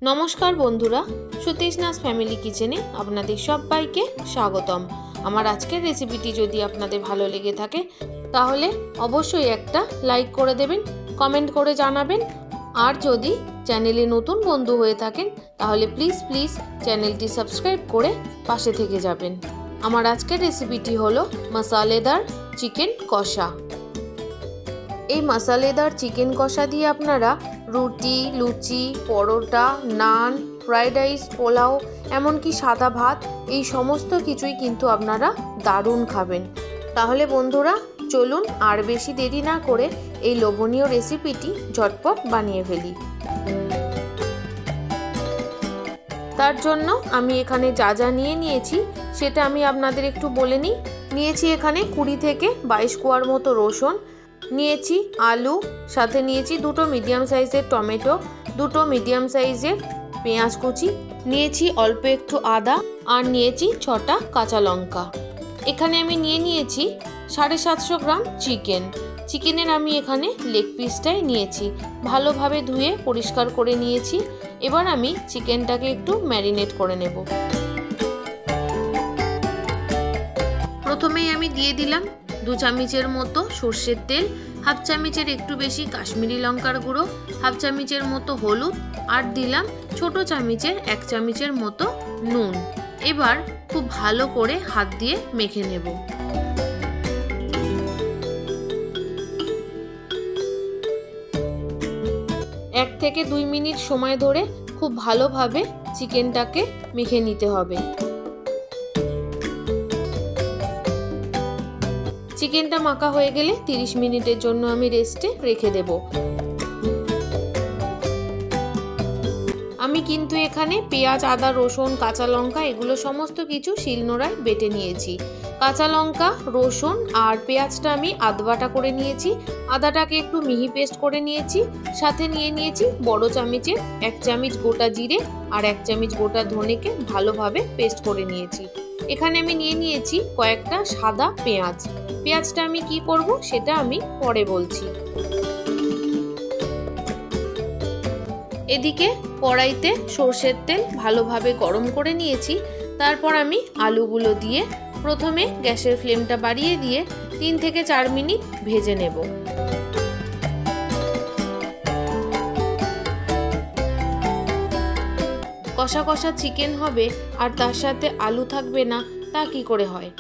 নমস্কার বন্ধুরা, সুতৃষ্ণাস ফ্যামিলি কিচেনে আপনাদের সবাইকে স্বাগতম। আমার আজকের রেসিপিটি যদি আপনাদের ভালো লেগে থাকে তাহলে অবশ্যই একটা লাইক করে দেবেন, কমেন্ট করে জানাবেন। আর যদি চ্যানেলে নতুন বন্ধু হয়ে থাকেন তাহলে প্লিজ চ্যানেলটি সাবস্ক্রাইব করে পাশে থেকে যাবেন। আমার আজকের রেসিপিটি হলো মশালেদার চিকেন কষা। এই মশালেদার চিকেন কষা দিয়ে আপনারা রুটি, লুচি, পরোটা, নান, ফ্রাইড রাইস, পোলাও, এমনকি সাদা ভাত, এই সমস্ত কিছুই কিন্তু আপনারা দারুণ খাবেন। তাহলে বন্ধুরা চলুন আর বেশি দেরি না করে এই লোভনীয় রেসিপিটি ঝটপট বানিয়ে ফেলি। তার জন্য আমি এখানে যা যা নিয়েছি সেটা আমি আপনাদের একটু বলে নিই। নিয়েছি এখানে 20 থেকে 22 কোয়ার মতো রসুন, নিয়েছি আলু, সাথে নিয়েছি 2টো মিডিয়াম সাইজের টমেটো, 2টো মিডিয়াম সাইজের পেঁয়াজ কুচি, নিয়েছি অল্প একটু আদা, আর নিয়েছি 6টা কাঁচা লঙ্কা। এখানে আমি নিয়েছি 750 গ্রাম চিকেনের আমি এখানে লেগ পিসটাই নিয়েছি, ভালোভাবে ধুয়ে পরিষ্কার করে নিয়েছি। এবার আমি চিকেনটাকে একটু ম্যারিনেট করে নেব। প্রথমেই আমি দিয়ে দিলাম 2 চামচের মতো সর্ষের তেল, হাফ চামচের একটু বেশি কাশ্মীরি লঙ্কার গুঁড়ো, হাফ চামচের মতো হলুদ, আর দিলাম ছোট চামচের 1 চামচের মতো নুন। এবার খুব ভালো করে হাত দিয়ে মেখে নেব। এক থেকে 2 মিনিট সময় ধরে খুব ভালোভাবে চিকেনটাকে মেখে নিতে হবে। চিকেনটা মাখা হয়ে গেলে 30 মিনিটের জন্য আমি রেস্টে রেখে দেব। আমি কিন্তু এখানে পেঁয়াজ, আদা, রসুন, কাঁচা লঙ্কা এগুলো সমস্ত কিছু শিলনোড়ায় বেটে নিয়েছি। কাঁচা লঙ্কা, রসুন আর পেঁয়াজটা আমি আধবাটা করে নিয়েছি, আদাটাকে একটু মিহি পেস্ট করে নিয়েছি। সাথে নিয়েছি বড় চামচের 1 চামচ গোটা জিরে আর 1 চামচ গোটা ধনেকে ভালোভাবে পেস্ট করে নিয়েছি। এখানে আমি নিয়েছি কয়েকটা সাদা পেঁয়াজটা আমি কি করব সেটা আমি পরে বলছি। এদিকে কড়াইতে সর্ষের তেল ভালোভাবে গরম করে নিয়েছি। তারপর আমি আলুগুলো দিয়ে প্রথমে গ্যাসের ফ্লেমটা বাড়িয়ে দিয়ে 3 থেকে 4 মিনিট ভেজে নেব। কষা কষা চিকেন হবে আর তার সাথে আলু থাকবে না, তা কি করে হয়?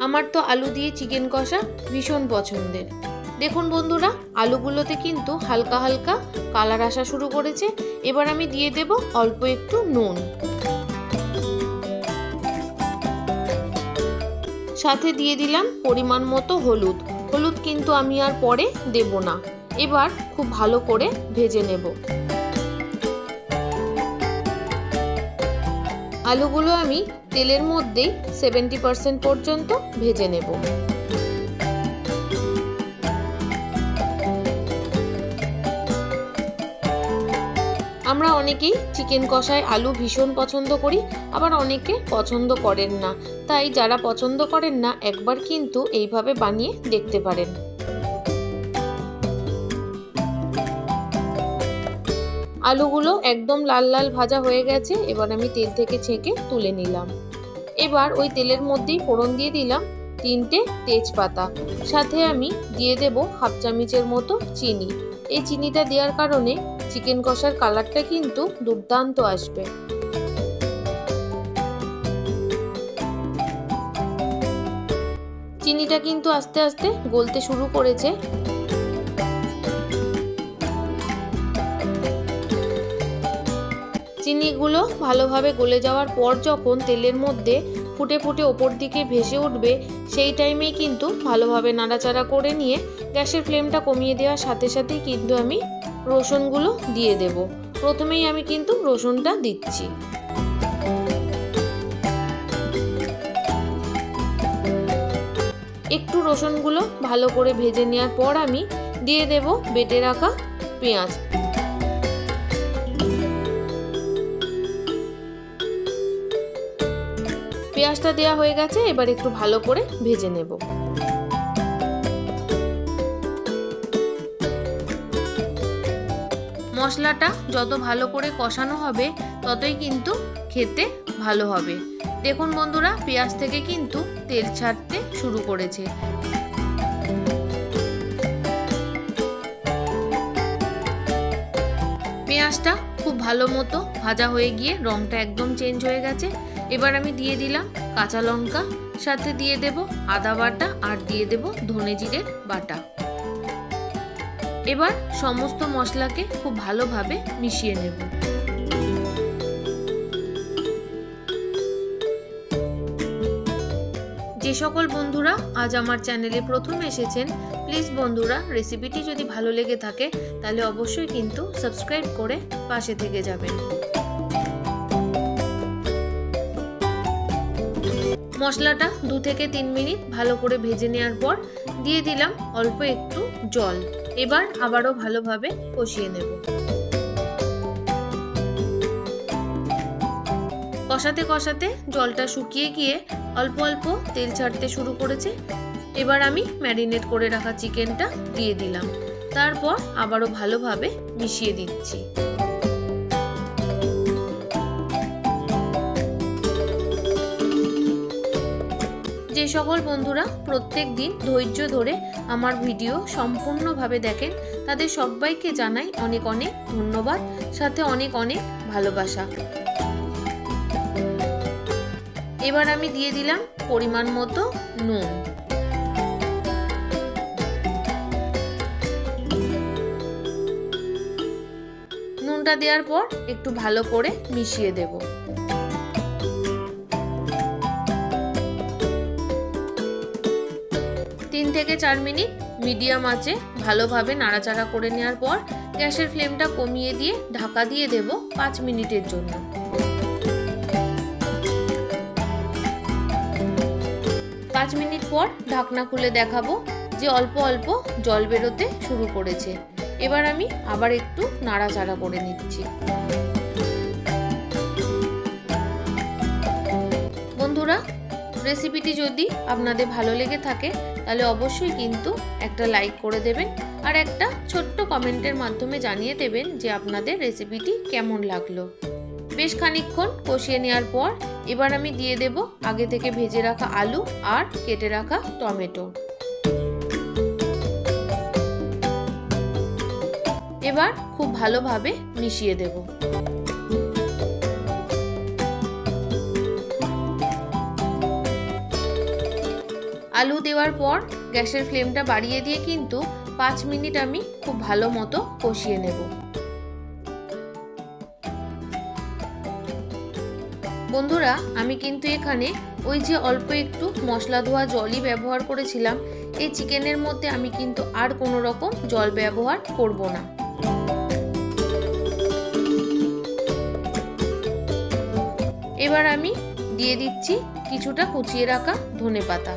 আমার তো আলু দিয়ে চিকেন কষা ভীষণ পছন্দের। দেখুন বন্ধুরা, আলুগুলোতে কিন্তু হালকা হালকা কালার আসা শুরু করেছে। এবার আমি দিয়ে দেব অল্প একটু নুন, সাথে দিয়ে দিলাম পরিমাণ মতো হলুদ কিন্তু আমি আর পরে দেব না। এবার খুব ভালো করে ভেজে নেব। আলুগুলো আমি তেলের মধ্যেই 70% পর্যন্ত ভেজে নেব। আমরা অনেকেই চিকেন কষায় আলু ভীষণ পছন্দ করি, আবার অনেকে পছন্দ করেন না। তাই যারা পছন্দ করেন না একবার কিন্তু এইভাবে বানিয়ে দেখতে পারেন। আলুগুলো একদম লাল লাল ভাজা হয়ে গেছে। এবার আমি তেল থেকে ছেঁকে তুলে নিলাম। এবার ওই তেলের মধ্যেই ফোড়ন দিয়ে দিলাম 3টে তেজপাতা, সাথে আমি দিয়ে দেব হাফ চামচের মতো চিনি। এই চিনিটা দেওয়ার কারণে চিকেন কষার কালারটা কিন্তু দুর্দান্ত আসবে। চিনিটা কিন্তু আস্তে আস্তে গলতে শুরু করেছে। চিনিগুলো ভালোভাবে গলে যাওয়ার পর যখন তেলের মধ্যে ফুটে ওপর দিকে ভেসে উঠবে, সেই টাইমেই কিন্তু ভালোভাবে নাড়াচাড়া করে নিয়ে গ্যাসের ফ্লেমটা কমিয়ে দেওয়ার সাথে সাথেই কিন্তু আমি রসুনগুলো দিয়ে দেব। প্রথমেই আমি কিন্তু রসুনটা দিচ্ছি। একটু রসুনগুলো ভালো করে ভেজে নেওয়ার পর আমি দিয়ে দেব বেটে রাখা পেঁয়াজ। পেঁয়াজটা দেওয়া হয়ে গেছে, এবার একটু ভালো করে ভেজে নেব। মশলাটা যত ভালো করে কষানো হবে ততই কিন্তু খেতে ভালো হবে। দেখুন বন্ধুরা, পেঁয়াজ থেকে কিন্তু তেল ছাড়তে শুরু করেছে। পেঁয়াজটা খুব ভালো মতো ভাজা হয়ে গিয়ে রংটা একদম চেঞ্জ হয়ে গেছে। এবার আমি দিয়ে দিলাম কাঁচা লঙ্কা, সাথে দিয়ে দেব আদা বাটা আর দিয়ে দেব ধনে জিরের বাটা। এবার সমস্ত মশলাকে খুব ভালোভাবে মিশিয়ে নেব। যে সকল বন্ধুরা আজ আমার চ্যানেলে প্রথম এসেছেন, প্লিজ বন্ধুরা রেসিপিটি যদি ভালো লেগে থাকে তাহলে অবশ্যই কিন্তু সাবস্ক্রাইব করে পাশে থেকে যাবেন। মশলাটা 2 থেকে 3 মিনিট ভালো করে ভেজে নেওয়ার পর দিয়ে দিলাম অল্প একটু জল। এবার আবারও ভালোভাবে কষিয়ে নেব। কষাতে কষাতে জলটা শুকিয়ে গিয়ে অল্প অল্প তেল ছাড়তে শুরু করেছে। এবার আমি ম্যারিনেট করে রাখা চিকেনটা দিয়ে দিলাম। তারপর আবারও ভালোভাবে মিশিয়ে দিচ্ছি। যে সকল বন্ধুরা প্রত্যেক দিন ধৈর্য ধরে আমার ভিডিও সম্পূর্ণভাবে দেখেন তাদের সবাইকে জানাই অনেক অনেক ধন্যবাদ, সাথে অনেক অনেক ভালোবাসা। এবার আমি দিয়ে দিলাম পরিমাণ মতো নুন। নুনটা দেওয়ার পর একটু ভালো করে মিশিয়ে দেব। তিন থেকে 4 মিনিট মিডিয়াম আঁচে ভালোভাবে নাড়াচাড়া করে নেওয়ার পর গ্যাসের ফ্লেমটা কমিয়ে দিয়ে ঢাকা দিয়ে দেব 5 মিনিটের জন্য। 5 মিনিট পর ঢাকনা খুলে দেখাবো যে অল্প অল্প জল বেরোতে শুরু করেছে। এবার আমি আবার একটু নাড়াচাড়া করে নিচ্ছি। বন্ধুরা, রেসিপিটি যদি আপনাদের ভালো লেগে থাকে তাহলে অবশ্যই কিন্তু একটা লাইক করে দেবেন আর একটা ছোট্ট কমেন্টের মাধ্যমে জানিয়ে দেবেন যে আপনাদের রেসিপিটি কেমন লাগলো। বেশ খানিকক্ষণ কষিয়ে নেওয়ার পর এবার আমি দিয়ে দেব আগে থেকে ভেজে রাখা আলু আর কেটে রাখা টমেটো। এবার খুব ভালোভাবে মিশিয়ে দেব। আলু দেওয়ার পর গ্যাসের ফ্লেমটা বাড়িয়ে দিয়ে কিন্তু 5 মিনিট আমি খুব ভালো মতো কষিয়ে নেব। বন্ধুরা, আমি কিন্তু এখানে ওই যে অল্প একটু মশলা ধোয়া জলই ব্যবহার করেছিলাম। এই চিকেনের মধ্যে আমি কিন্তু আর কোনো রকম জল ব্যবহার করব না। এবার আমি দিয়ে দিচ্ছি কিছুটা কুচিয়ে রাখা ধনেপাতা।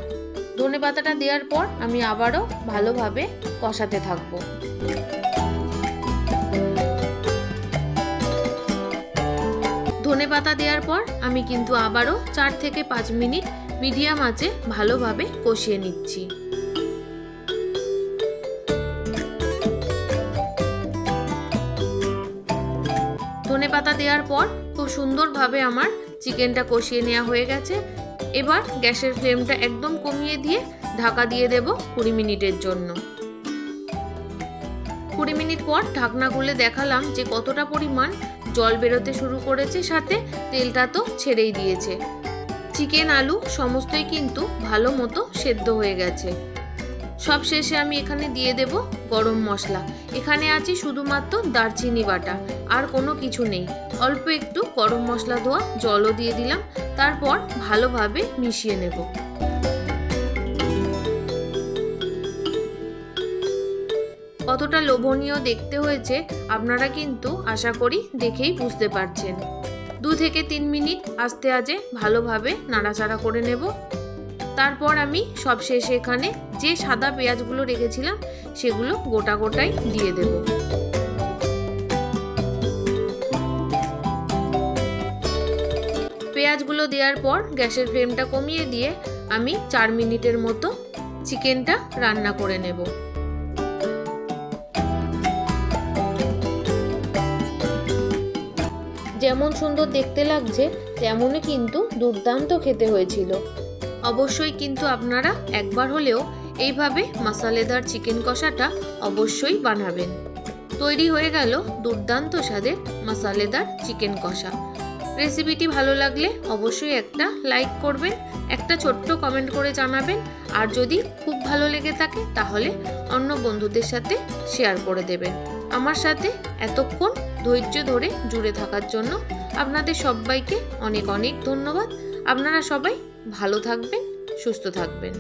ধনেপাতাটা দেওয়ার পর আমি আবারও ভালোভাবে কষাতে থাকবো। ধনেপাতা দেওয়ার পর আমি কিন্তু আবারও 4 থেকে 5 মিনিট মিডিয়াম আঁচে ভালোভাবে কষিয়ে নিচ্ছি। ধনেপাতা দেওয়ার পর খুব সুন্দরভাবে আমার চিকেনটা কষিয়ে নেওয়া হয়ে গেছে। এবার গ্যাসের ফ্লেমটা একদম কমিয়ে দিয়ে ঢাকা দিয়ে দেব 20 মিনিটের জন্য। 20 মিনিট পর ঢাকনা খুলে দেখালাম যে কতটা পরিমাণ জল বেরোতে শুরু করেছে, সাথে তেলটা তো ছেড়েই দিয়েছে। চিকেন আলু সমস্তই কিন্তু ভালো মতো সেদ্ধ হয়ে গেছে। সব শেষে আমি এখানে দিয়ে দেব গরম মশলা। এখানে আছে শুধুমাত্র দারচিনি বাটা, আর কোনো কিছু নেই। অল্প একটু গরম মশলা ধোয়া জলও দিয়ে দিলাম। তারপর ভালোভাবে মিশিয়ে নেব। কতটা লোভনীয় দেখতে হয়েছে আপনারা কিন্তু আশা করি দেখেই বুঝতে পারছেন। 2 থেকে 3 মিনিট আস্তে আস্তে ভালোভাবে নাড়াচাড়া করে নেব। তারপর আমি সব শেষে এখানে যে সাদা পেঁয়াজগুলো রেখেছিলাম সেগুলো গোটা গোটাই দিয়ে দেব। পেঁয়াজগুলো দেওয়ার পর গ্যাসের ফ্লেমটা কমিয়ে দিয়ে আমি 4 মিনিটের মতো চিকেনটা রান্না করে নেব। যেমন সুন্দর দেখতে লাগছে তেমনই কিন্তু দুর্দান্ত খেতে হয়েছিল। অবশ্যই কিন্তু আপনারা একবার হলেও এইভাবে মশালেদার চিকেন কষাটা অবশ্যই বানাবেন। তৈরি হয়ে গেল দুর্দান্ত স্বাদের মশালেদার চিকেন কষা। রেসিপিটি ভালো লাগলে অবশ্যই একটা লাইক করবেন, একটা ছোট্ট কমেন্ট করে জানাবেন, আর যদি খুব ভালো লেগে থাকে তাহলে অন্য বন্ধুদের সাথে শেয়ার করে দেবেন। আমার সাথে এতক্ষণ ধৈর্য ধরে জুড়ে থাকার জন্য আপনাদের সবাইকে অনেক অনেক ধন্যবাদ। আপনারা সবাই ভালো থাকবেন, সুস্থ থাকবেন।